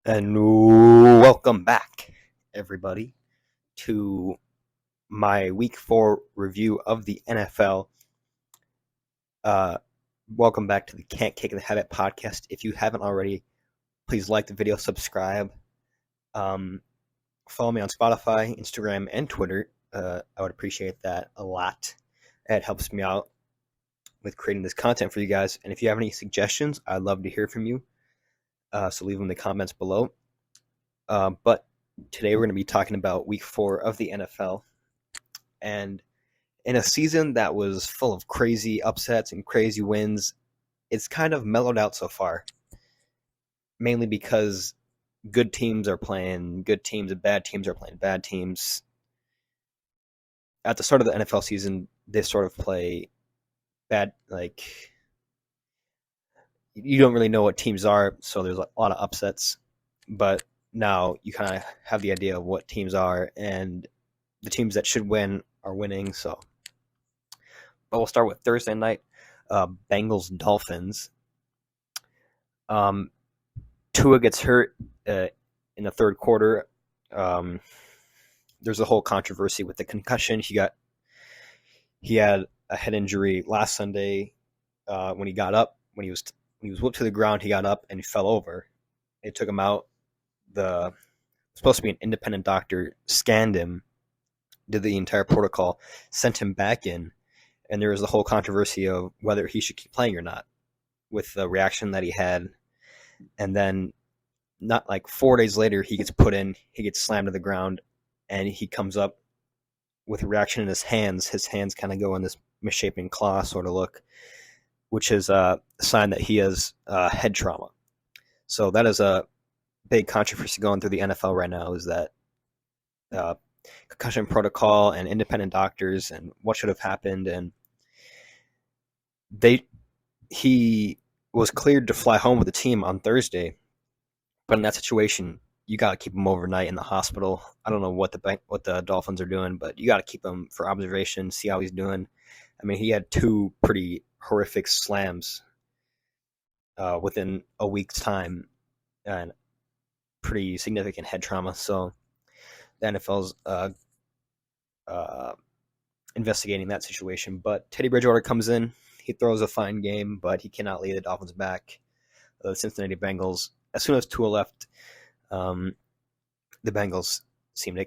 And welcome back, everybody, to my Week 4 review of the NFL. Uh, Welcome back to the Can't Kick the Habit podcast. If you haven't already, please like the video, subscribe, follow me on Spotify, Instagram, and Twitter. I would appreciate that a lot. It helps me out with creating this content for you guys. And if you have any suggestions, I'd love to hear from you. So leave them in the comments below. But today we're going to be talking about Week 4 of the NFL. And in a season that was full of crazy upsets and crazy wins, it's kind of mellowed out so far. Mainly because good teams are playing good teams and bad teams are playing bad teams. At the start of the NFL season, they sort of play bad, like, you don't really know what teams are, so there's a lot of upsets. But now you kind of have the idea of what teams are, and the teams that should win are winning. So, but we'll start with Thursday night, Bengals Dolphins. Tua gets hurt in the third quarter. There's a whole controversy with the concussion. He had a head injury last Sunday when he got up. When he was whipped to the ground, he got up and he fell over. It took him out. The supposed to be an independent doctor scanned him, did the entire protocol, sent him back in, and there was the whole controversy of whether he should keep playing or not with the reaction that he had. And then not like 4 days later, he gets put in, he gets slammed to the ground, and he comes up with a reaction in his hands. His hands kind of go in this misshapen claw sort of look, which is a sign that he has head trauma. So that is a big controversy going through the NFL right now, is that concussion protocol and independent doctors and what should have happened. And he was cleared to fly home with the team on Thursday, but in that situation, you got to keep him overnight in the hospital. I don't know what the Dolphins are doing, but you got to keep him for observation, see how he's doing. I mean, he had two pretty horrific slams within a week's time, and pretty significant head trauma. So the NFL's investigating that situation. But Teddy Bridgewater comes in. He throws a fine game, but he cannot lead the Dolphins back. The Cincinnati Bengals, as soon as Tua left, the Bengals seem to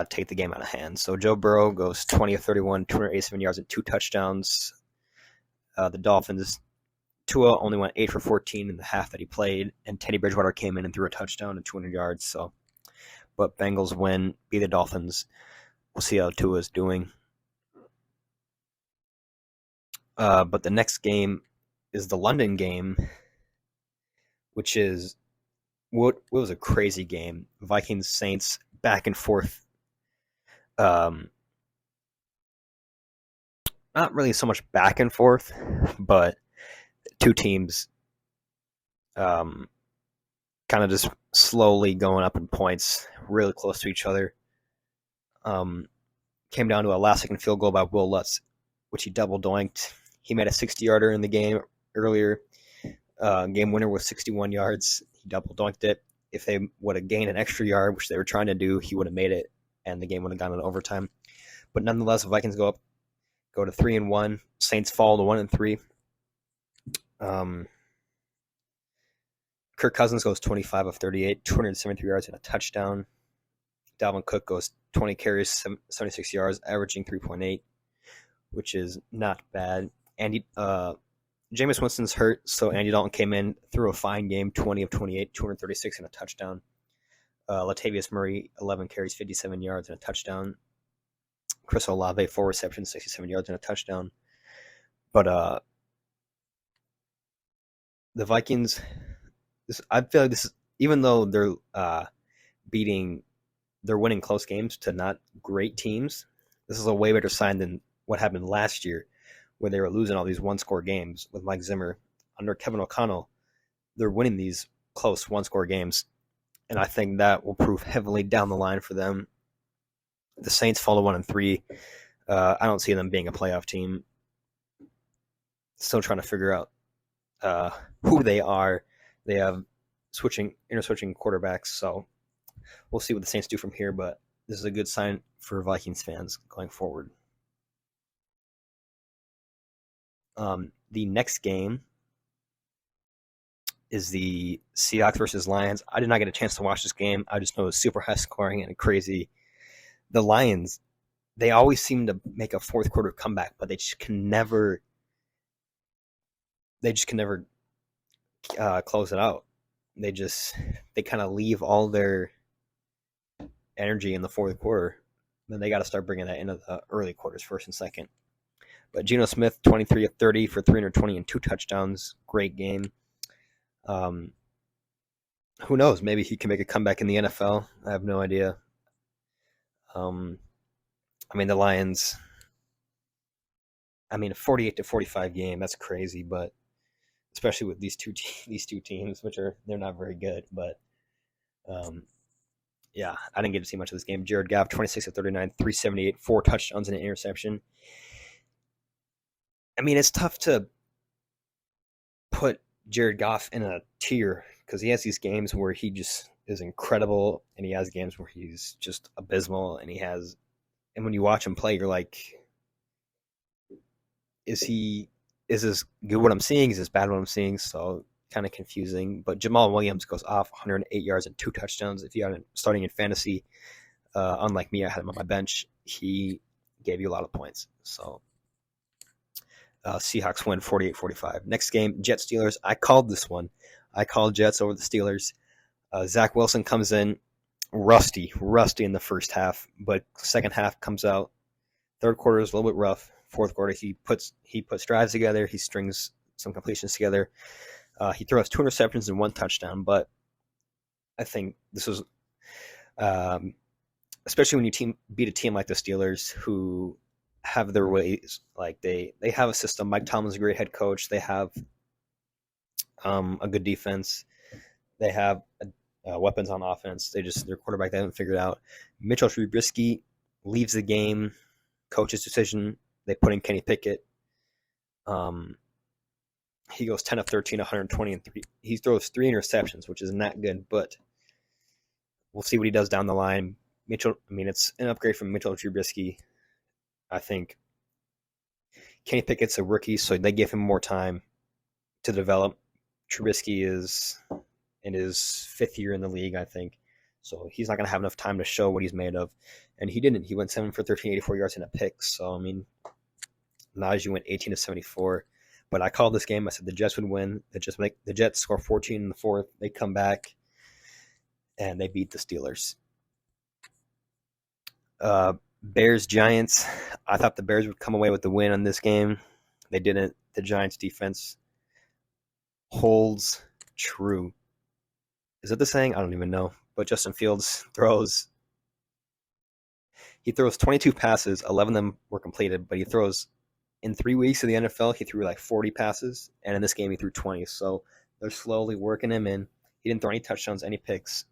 take the game out of hand. So Joe Burrow goes 20 of 31, 287 yards and 2 touchdowns. The Dolphins, Tua only went 8 for 14 in the half that he played, and Teddy Bridgewater came in and threw a touchdown and 200 yards. So, but Bengals win, beat the Dolphins. We'll see how Tua is doing. But the next game is the London game, which is what was a crazy game. Vikings Saints back and forth. Not really so much back and forth, but two teams kind of just slowly going up in points, really close to each other. Came down to a last-second field goal by Will Lutz, which he double-doinked. He made a 60-yarder in the game earlier. Game winner was 61 yards. He double-doinked it. If they would have gained an extra yard, which they were trying to do, he would have made it, and the game would have gone in overtime. But nonetheless, the Vikings go to 3-1. Saints fall to 1-3. Kirk Cousins goes 25 of 38, 273 yards and a touchdown. Dalvin Cook goes 20 carries, 76 yards, averaging 3.8, which is not bad. Jameis Winston's hurt, so Andy Dalton came in, threw a fine game, 20 of 28, 236 and a touchdown. Latavius Murray, 11 carries, 57 yards and a touchdown. Chris Olave, 4 receptions, 67 yards and a touchdown. But the Vikings, I feel like this is, even though they're winning close games to not great teams, this is a way better sign than what happened last year, where they were losing all these one-score games with Mike Zimmer. Under Kevin O'Connell, they're winning these close one-score games, and I think that will prove heavily down the line for them. The Saints fall to 1-3. I don't see them being a playoff team. Still trying to figure out who they are. They have switching quarterbacks. So we'll see what the Saints do from here. But this is a good sign for Vikings fans going forward. The next game is the Seahawks versus Lions. I did not get a chance to watch this game. I just know it was super high scoring and crazy. The Lions, they always seem to make a fourth quarter comeback, but they just can never close it out. They kind of leave all their energy in the fourth quarter. Then they got to start bringing that into the early quarters, first and second. But Geno Smith, 23 of 30 for 320 and 2 touchdowns. Great game. Who knows? Maybe he can make a comeback in the NFL. I have no idea. The Lions. A 48-45 game. That's crazy, but especially with these two teams, they're not very good. But yeah, I didn't get to see much of this game. Jared Goff, 26 of 39, 378, 4 touchdowns and an interception. It's tough to put Jared Goff in a tier because he has these games where he just is incredible, and he has games where he's just abysmal, and when you watch him play, you're like, is this good what I'm seeing? Is this bad what I'm seeing? So kind of confusing. But Jamal Williams goes off 108 yards and 2 touchdowns. If you had him starting in fantasy, unlike me, I had him on my bench. He gave you a lot of points. So Seahawks win 48-45. Next game, Jets-Steelers. I called this one. I called Jets over the Steelers. Zach Wilson comes in rusty in the first half, but second half comes out. Third quarter is a little bit rough. Fourth quarter, he puts drives together. He strings some completions together. He throws 2 interceptions and 1 touchdown, but I think this was, especially when you beat a team like the Steelers, who have their ways. Like they have a system. Mike Tomlin's a great head coach. They have a good defense. They have weapons on offense. Their quarterback they haven't figured out. Mitchell Trubisky leaves the game. Coach's decision. They put in Kenny Pickett. He goes 10 of 13, 120 and 3. He throws 3 interceptions, which is not good, but we'll see what he does down the line. It's an upgrade from Mitchell Trubisky. I think Kenny Pickett's a rookie, so they give him more time to develop. Trubisky is in his 5th year in the league, I think. So he's not going to have enough time to show what he's made of. And he didn't. He went 7 for 13, 84 yards and a pick. So, Najee went 18 to 74. But I called this game. I said the Jets would win. The Jets score 14 in the fourth. They come back, and they beat the Steelers. Bears-Giants. I thought the Bears would come away with the win on this game. They didn't. The Giants' defense holds true. Is that the saying? I don't even know. But Justin Fields throws 22 passes. 11 of them were completed, but he throws in 3 weeks of the NFL, he threw like 40 passes, and in this game he threw 20. So they're slowly working him in. He didn't throw any touchdowns, any picks.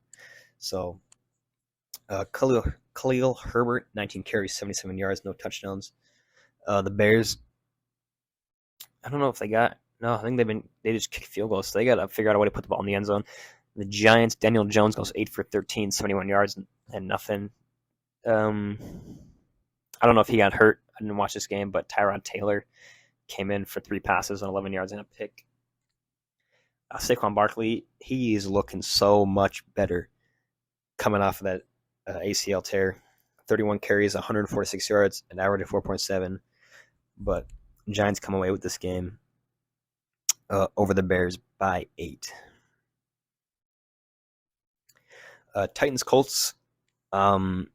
So Khalil Herbert, 19 carries, 77 yards, no touchdowns. The Bears, I don't know if I think they just kick field goals, so they got to figure out a way to put the ball in the end zone. The Giants, Daniel Jones goes 8 for 13, 71 yards and nothing. I don't know if he got hurt. I didn't watch this game, but Tyrod Taylor came in for 3 passes and 11 yards and a pick. Saquon Barkley, he is looking so much better coming off of that ACL tear. 31 carries, 146 yards, an average of 4.7. But Giants come away with this game over the Bears by 8. Titans-Colts. Ryan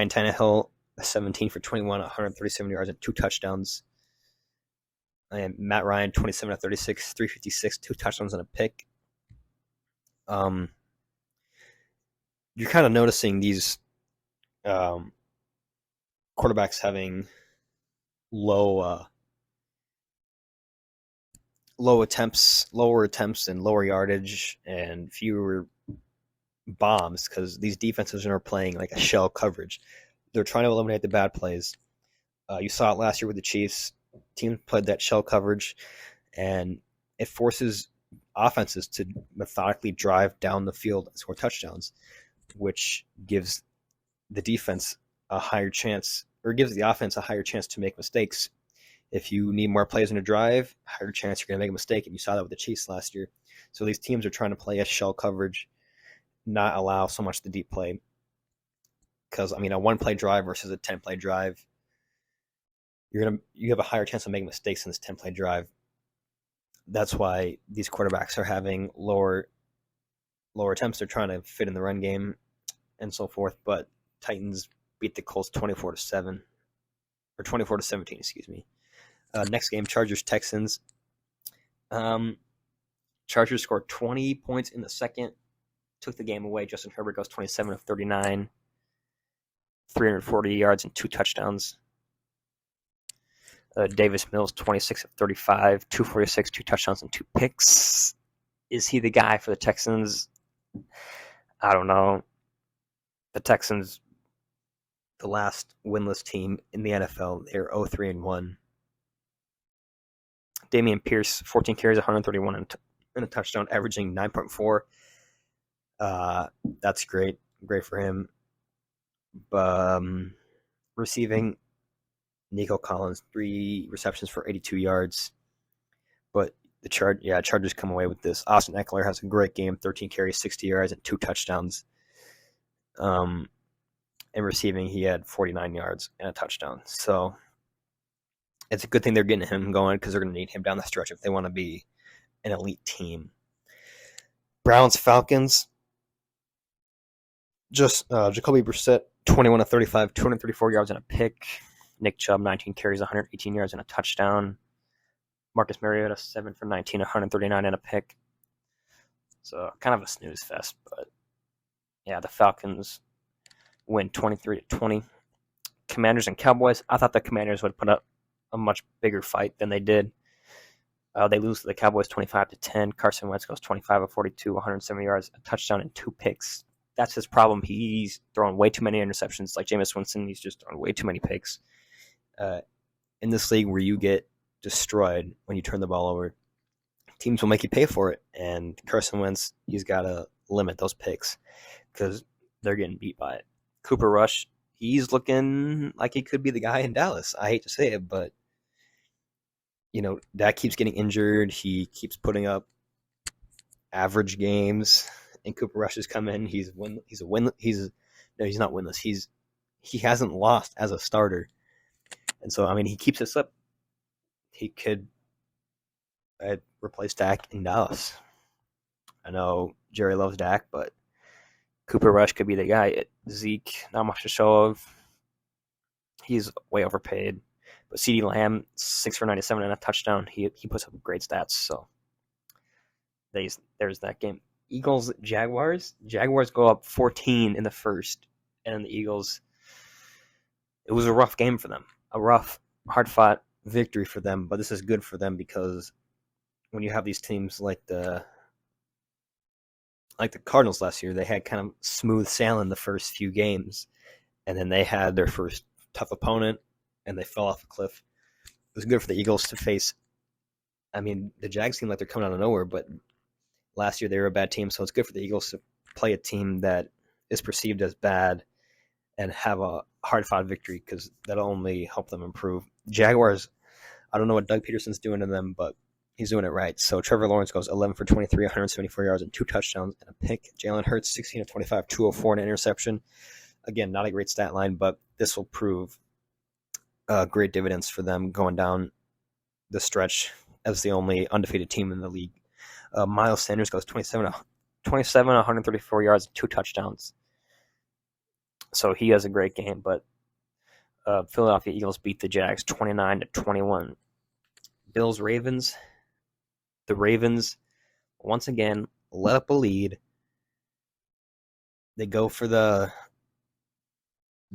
Tannehill, 17 for 21, 137 yards and 2 touchdowns. And Matt Ryan, 27 of 36, 356, 2 touchdowns and a pick. You're kind of noticing these quarterbacks having lower attempts and lower yardage and fewer bombs because these defenses are playing like a shell coverage. They're trying to eliminate the bad plays. You saw it last year with the Chiefs. Team played that shell coverage, and it forces offenses to methodically drive down the field and score touchdowns, which gives the defense a higher chance, or gives the offense a higher chance to make mistakes. If you need more plays in a drive, higher chance you're going to make a mistake, and you saw that with the Chiefs last year. So these teams are trying to play a shell coverage, not allow so much the deep play. Because, I mean, a one-play drive versus a 10-play drive, you have a higher chance of making mistakes in this 10-play drive. That's why these quarterbacks are having lower attempts. They're trying to fit in the run game and so forth. But Titans beat the Colts 24-7, or 24-17, excuse me. Next game, Chargers-Texans. Chargers scored 20 points in the second, took the game away. Justin Herbert goes 27 of 39, 340 yards and 2 touchdowns. Davis Mills, 26 of 35, 246, 2 touchdowns and 2 picks. Is he the guy for the Texans? I don't know. The Texans, the last winless team in the NFL, they're 0-3-1. Dameon Pierce, 14 carries, 131 and a touchdown, averaging 9.4. That's great. Great for him. Receiving, Nico Collins, 3 receptions for 82 yards. But the Chargers come away with this. Austin Eckler has a great game, 13 carries, 60 yards, and 2 touchdowns. In receiving, he had 49 yards and a touchdown. So it's a good thing they're getting him going, because they're going to need him down the stretch if they want to be an elite team. Browns-Falcons. Just Jacoby Brissett, 21 of 35, 234 yards and a pick. Nick Chubb, 19 carries, 118 yards and a touchdown. Marcus Mariota, 7 for 19, 139 and a pick. So kind of a snooze fest, but yeah, the Falcons win 23-20. Commanders and Cowboys. I thought the Commanders would put up a much bigger fight than they did. They lose to the Cowboys 25-10. Carson Wentz goes 25 of 42, 170 yards, a touchdown and 2 picks. That's his problem. He's throwing way too many interceptions. Like Jameis Winston, he's just throwing way too many picks. In this league where you get destroyed when you turn the ball over, teams will make you pay for it. And Carson Wentz, he's got to limit those picks because they're getting beat by it. Cooper Rush, he's looking like he could be the guy in Dallas. I hate to say it, but Dak keeps getting injured. He keeps putting up average games, and Cooper Rush has come in. He's not winless. He hasn't lost as a starter, and so he keeps this up. He could replace Dak in Dallas. I know Jerry loves Dak, but Cooper Rush could be the guy. Zeke, not much to show of. He's way overpaid. But CeeDee Lamb, 6 for 97 and a touchdown. He puts up great stats. So there's that game. Eagles, Jaguars. Jaguars go up 14 in the first. And the Eagles, it was a rough game for them. A rough, hard-fought victory for them. But this is good for them because when you have these teams like the Cardinals last year, they had kind of smooth sailing the first few games. And then they had their first tough opponent, and they fell off a cliff. It was good for the Eagles to face. The Jags seem like they're coming out of nowhere, but last year they were a bad team, so it's good for the Eagles to play a team that is perceived as bad and have a hard-fought victory because that'll only help them improve. Jaguars, I don't know what Doug Peterson's doing to them, but he's doing it right. So Trevor Lawrence goes 11 for 23, 174 yards and 2 touchdowns and a pick. Jalen Hurts, 16 of 25, 204 and an interception. Again, not a great stat line, but this will prove great dividends for them going down the stretch as the only undefeated team in the league. Miles Sanders goes 27, 134 yards, and 2 touchdowns. So he has a great game, but Philadelphia Eagles beat the Jags 29-21. Bills Ravens. The Ravens once again let up a lead. They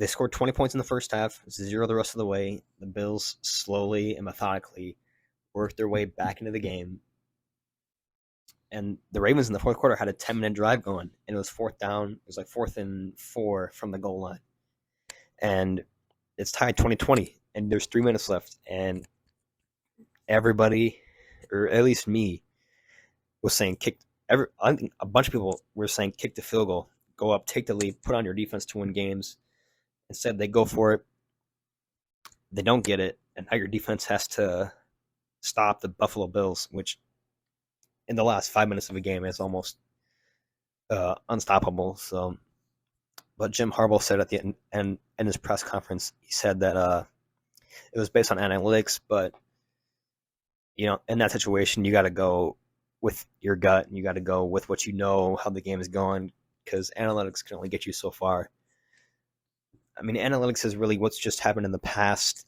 scored 20 points in the first half, 0 the rest of the way. The Bills slowly and methodically worked their way back into the game. And the Ravens in the fourth quarter had a 10-minute drive going, and it was 4th down. It was like 4th and 4 from the goal line. And it's tied 20-20, and there's 3 minutes left. And everybody, or at least me, was saying I think a bunch of people were saying kick the field goal, go up, take the lead, put on your defense to win games. Instead, they go for it. They don't get it, and now your defense has to stop the Buffalo Bills, which in the last 5 minutes of a game is almost unstoppable. So, but Jim Harbaugh said at the end in his press conference, he said that it was based on analytics, but in that situation, you got to go with your gut, and you got to go with what you know how the game is going, because analytics can only get you so far. I mean, analytics is really what's just happened in the past.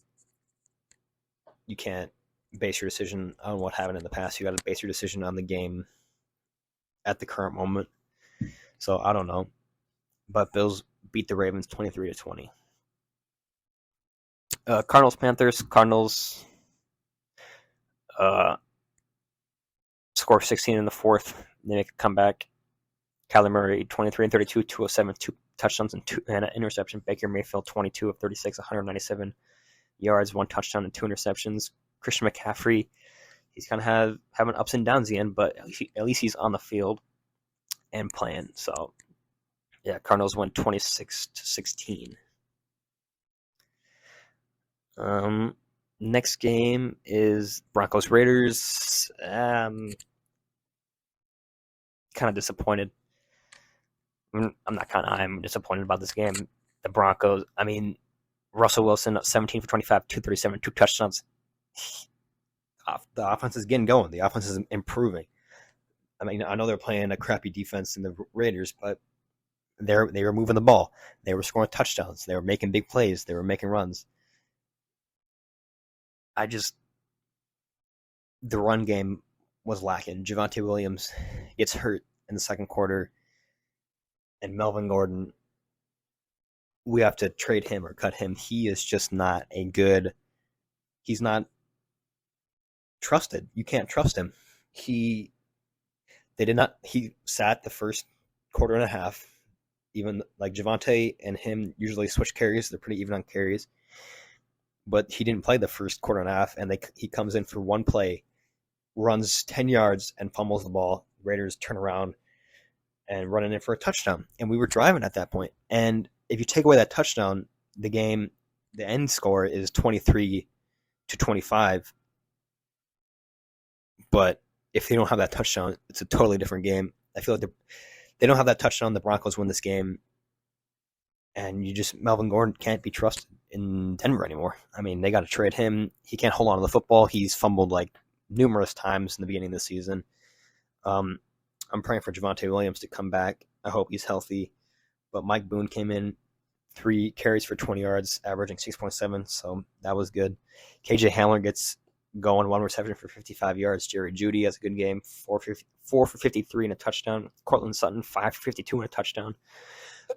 You can't base your decision on what happened in the past. You got to base your decision on the game at the current moment. So I don't know, but Bills beat the Ravens 23-20. Cardinals Panthers. Cardinals score 16 in the fourth. They make a comeback. Kyler Murray 23 and 32, 207, 2 touchdowns and an interception. Baker Mayfield 22 of 36, 197 yards, 1 touchdown and 2 interceptions. Christian McCaffrey, he's kind of having ups and downs again, but at least he's on the field and playing. So yeah, Cardinals win 26-16. Next game is Broncos Raiders. Kind of disappointed. I'm disappointed about this game. The Broncos, I mean, Russell Wilson, 17 for 25, 237, 2 touchdowns. The offense is getting going. The offense is improving. I mean, I know they're playing a crappy defense in the Raiders, but they were moving the ball. They were scoring touchdowns. They were making big plays. They were making runs. The run game was lacking. Javonte Williams gets hurt in the second quarter, and Melvin Gordon, we have to trade him or cut him. He is just not he's not trusted. You can't trust him. He sat the first quarter and a half. Even like Javonte and him usually switch carries. They're pretty even on carries. But he didn't play the first quarter and a half, and he comes in for one play, runs 10 yards, and fumbles the ball. Raiders turn around and run it in for a touchdown. And we were driving at that point. And if you take away that touchdown, the end score is 23-25. But if they don't have that touchdown, it's a totally different game. I feel like they don't have that touchdown, the Broncos win this game. And Melvin Gordon can't be trusted in Denver anymore. I mean, they got to trade him. He can't hold on to the football. He's fumbled like numerous times in the beginning of the season. I'm praying for Javonte Williams to come back. I hope he's healthy. But Mike Boone came in, 3 carries for 20 yards, averaging 6.7, so that was good. KJ Hamler gets going, 1 reception for 55 yards. Jerry Jeudy has a good game, 4 for 53 and a touchdown. Cortland Sutton, 5 for 52 and a touchdown.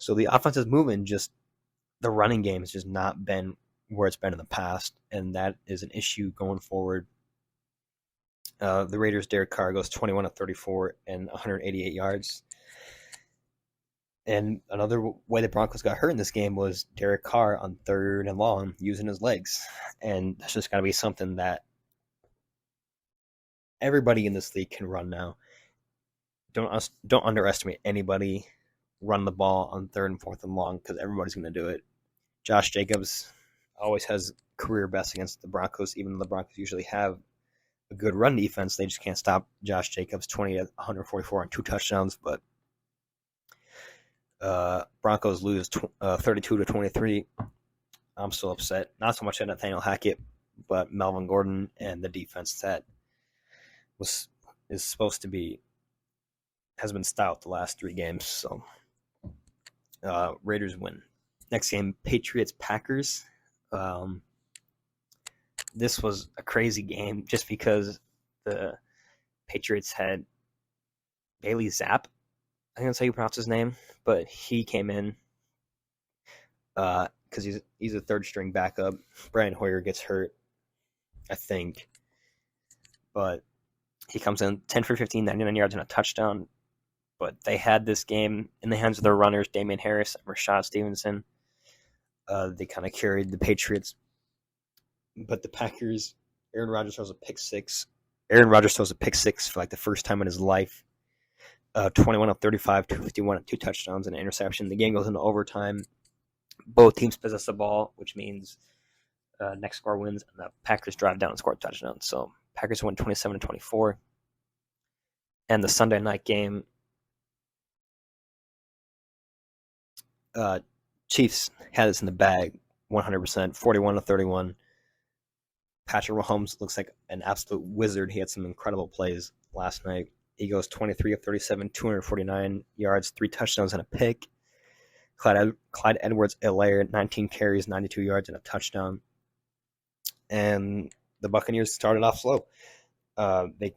So the offense is moving, just the running game has just not been where it's been in the past, and that is an issue going forward. The Raiders' Derek Carr goes 21 of 34 and 188 yards. And another way the Broncos got hurt in this game was Derek Carr on 3rd and long using his legs. And that's just got to be something that everybody in this league can run now. Don't underestimate anybody run the ball on 3rd and 4th and long, because everybody's going to do it. Josh Jacobs always has career best against the Broncos, even though the Broncos usually have a good run defense. They just can't stop Josh Jacobs, 20 of 144 and 2 touchdowns. But Broncos lose 32-23. I'm still upset. Not so much at Nathaniel Hackett, but Melvin Gordon and the defense that has been stout the last 3 games. So Raiders win. Next game, Patriots-Packers. This was a crazy game just because the Patriots had Bailey Zapp. I think that's how you pronounce his name, but he came in because he's a 3rd-string backup. Brian Hoyer gets hurt, I think, but he comes in 10 for 15, 99 yards and a touchdown. But they had this game in the hands of their runners, Damian Harris and Rashad Stevenson. They kind of carried the Patriots. But the Packers, Aaron Rodgers throws a pick 6 Aaron Rodgers throws a pick six for like the first time in his life. 21 of 35, 251, 2 touchdowns, and an interception. The game goes into overtime. Both teams possess the ball, which means next score wins, and the Packers drive down and score a touchdown. So Packers win 27-24. And the Sunday night game, Chiefs had this in the bag, 100%, 41-31. Patrick Mahomes looks like an absolute wizard. He had some incredible plays last night. He goes 23 of 37, 249 yards, 3 touchdowns, and a pick. Clyde Edwards-Helaire, 19 carries, 92 yards, and a touchdown. And the Buccaneers started off slow. The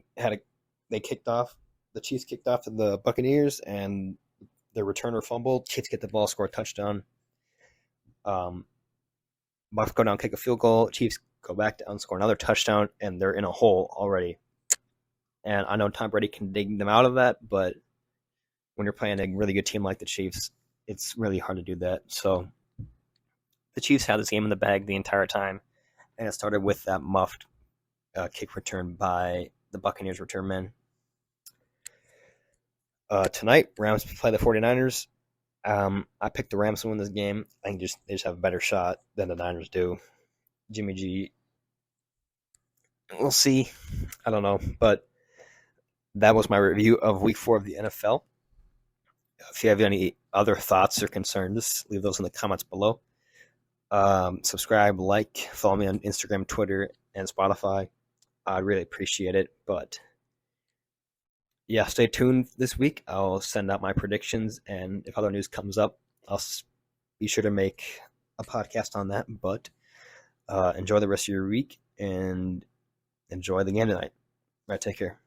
Chiefs kicked off to the Buccaneers, and the returner fumbled. Chiefs get the ball, score a touchdown. Bucs go down, kick a field goal. Chiefs go back down, score another touchdown, and they're in a hole already. And I know Tom Brady can dig them out of that, but when you're playing a really good team like the Chiefs, it's really hard to do that. So the Chiefs had this game in the bag the entire time, and it started with that muffed kick return by the Buccaneers return men. Tonight, Rams play the 49ers. I picked the Rams to win this game. I think they just have a better shot than the Niners do. Jimmy G, we'll see. I don't know, but that was my review of Week 4 of the NFL. If you have any other thoughts or concerns, leave those in the comments below. Subscribe, like, follow me on Instagram, Twitter, and Spotify. I'd really appreciate it. But yeah, stay tuned this week. I'll send out my predictions, and if other news comes up, I'll be sure to make a podcast on that. But enjoy the rest of your week and enjoy the game tonight. All right, take care.